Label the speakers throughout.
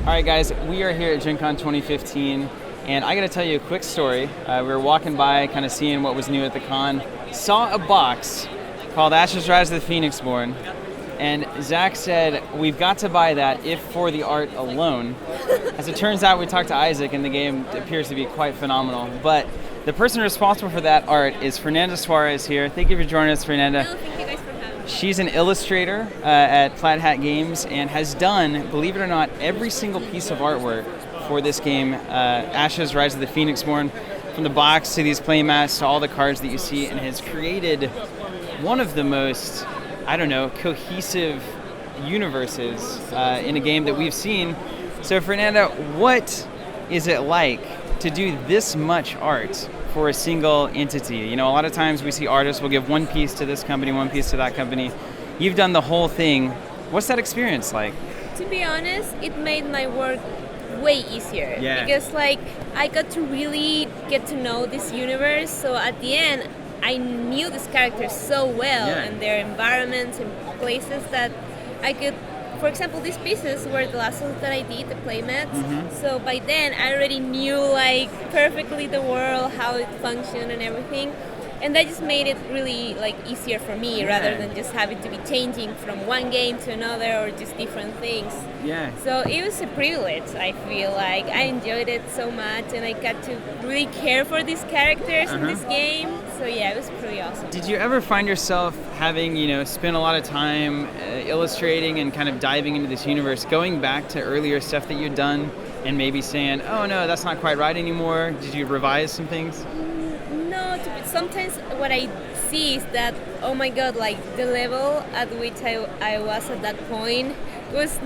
Speaker 1: All right, guys, we are here at GenCon 2015, and I got to tell you a quick story. We were walking by, kind of seeing what was new at the con, saw a box called Ashes Rise of the Phoenixborn, and Zach said, we've got to buy that if for the art alone. As it turns out, we talked to Isaac, and the game appears to be quite phenomenal. But the person responsible for that art is Fernanda Suarez here. Thank you for joining us, Fernanda.
Speaker 2: No, thank you guys for having me.
Speaker 1: She's an illustrator at Plaid Hat Games and has done, believe it or not, every single piece of artwork for this game, Ashes Rise of the Phoenixborn, from the box to these playmats to all the cards that you see, and has created one of the most, I don't know, cohesive universes in a game that we've seen. So Fernanda, what is it like to do this much art for a single entity? You know, a lot of times we see artists will give one piece to this company, one piece to that company. You've done the whole thing. What's that experience like?
Speaker 2: To be honest, it made my work way easier.
Speaker 1: Yeah.
Speaker 2: Because I got to really get to know this universe. So at the end, I knew these characters so well and their environments and places that I could. For example, these pieces were the last ones that I did, the playmats. Mm-hmm. So by then, I already knew perfectly the world, how it functioned and everything. And that just made it really easier for me rather than just having to be changing from one game to another or just different things.
Speaker 1: Yeah.
Speaker 2: So it was a privilege, I feel like. I enjoyed it so much and I got to really care for these characters in this game. So yeah, it was pretty awesome.
Speaker 1: Did you ever find yourself having, spent a lot of time illustrating and kind of diving into this universe, going back to earlier stuff that you'd done and maybe saying, oh no, that's not quite right anymore? Did you revise some things?
Speaker 2: No, sometimes what I see is that, oh my god, the level at which I was at that point was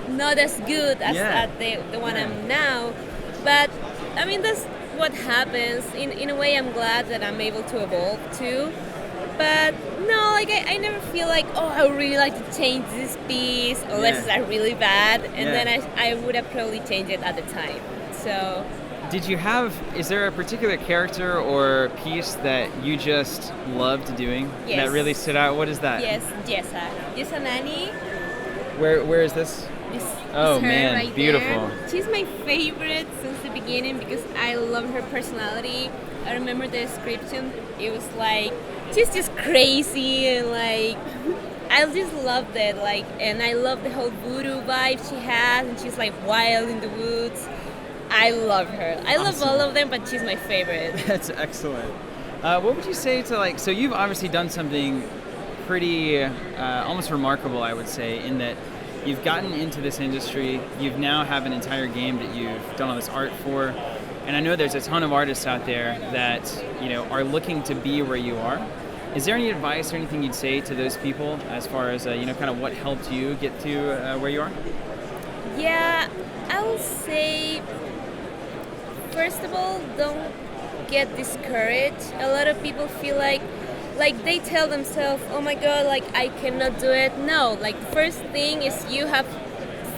Speaker 2: not as good as at the one I'm now. But, I mean, that's what happens. In a way, I'm glad that I'm able to evolve too. But, no, I never feel I would really like to change this piece unless it's really bad. And then I would have probably changed it at the time. So...
Speaker 1: Is there a particular character or piece that you just loved doing that really stood out? What is that?
Speaker 2: Yes, Jessa Nani.
Speaker 1: Where is this?
Speaker 2: Oh man,
Speaker 1: right, beautiful.
Speaker 2: There. She's my favorite since the beginning because I love her personality. I remember the description. It was she's just crazy and I just loved it. And I love the whole voodoo vibe she has, and she's wild in the woods. I love her. I love all of them, but she's my favorite.
Speaker 1: That's excellent. What would you say to so you've obviously done something pretty almost remarkable, I would say, in that you've gotten into this industry, you've now have an entire game that you've done all this art for, and I know there's a ton of artists out there that, are looking to be where you are. Is there any advice or anything you'd say to those people as far as, kind of what helped you get to where you are?
Speaker 2: Yeah, I would say... First of all, don't get discouraged. A lot of people feel like they tell themselves, oh my god, I cannot do it. No, the first thing is you have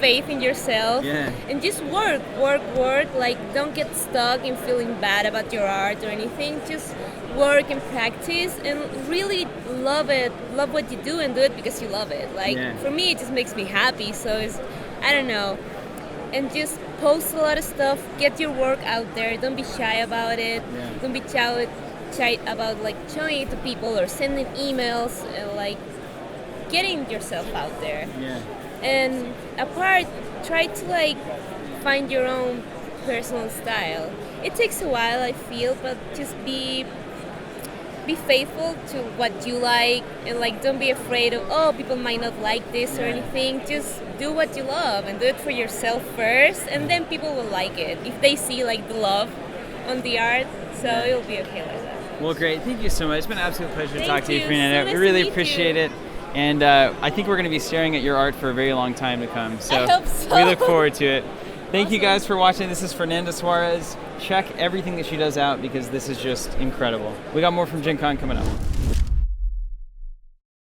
Speaker 2: faith in yourself and just work. Don't get stuck in feeling bad about your art or anything. Just work and practice and really love it. Love what you do and do it because you love it. For me, it just makes me happy. So it's, I don't know. And just post a lot of stuff, get your work out there, don't be shy about it, don't be shy about showing it to people or sending emails, and getting yourself out there. And apart, try to find your own personal style. It takes a while, I feel, but just be faithful to what you like, and don't be afraid of people might not like this or anything. Just do what you love and do it for yourself first, and then people will like it if they see the love on the art. So it'll be okay like that.
Speaker 1: Well, great. Thank you so much. It's been an absolute pleasure to talk to you,
Speaker 2: So
Speaker 1: Fernanda.
Speaker 2: nice
Speaker 1: We really
Speaker 2: to meet
Speaker 1: appreciate
Speaker 2: you.
Speaker 1: it. And I think we're going to be staring at your art for a very long time to come. So
Speaker 2: I hope so.
Speaker 1: we look forward to it. Thank you
Speaker 2: Awesome.
Speaker 1: guys for watching. This is Fernanda Suarez. Check everything that she does out because this is just incredible. We got more from GenCon coming up.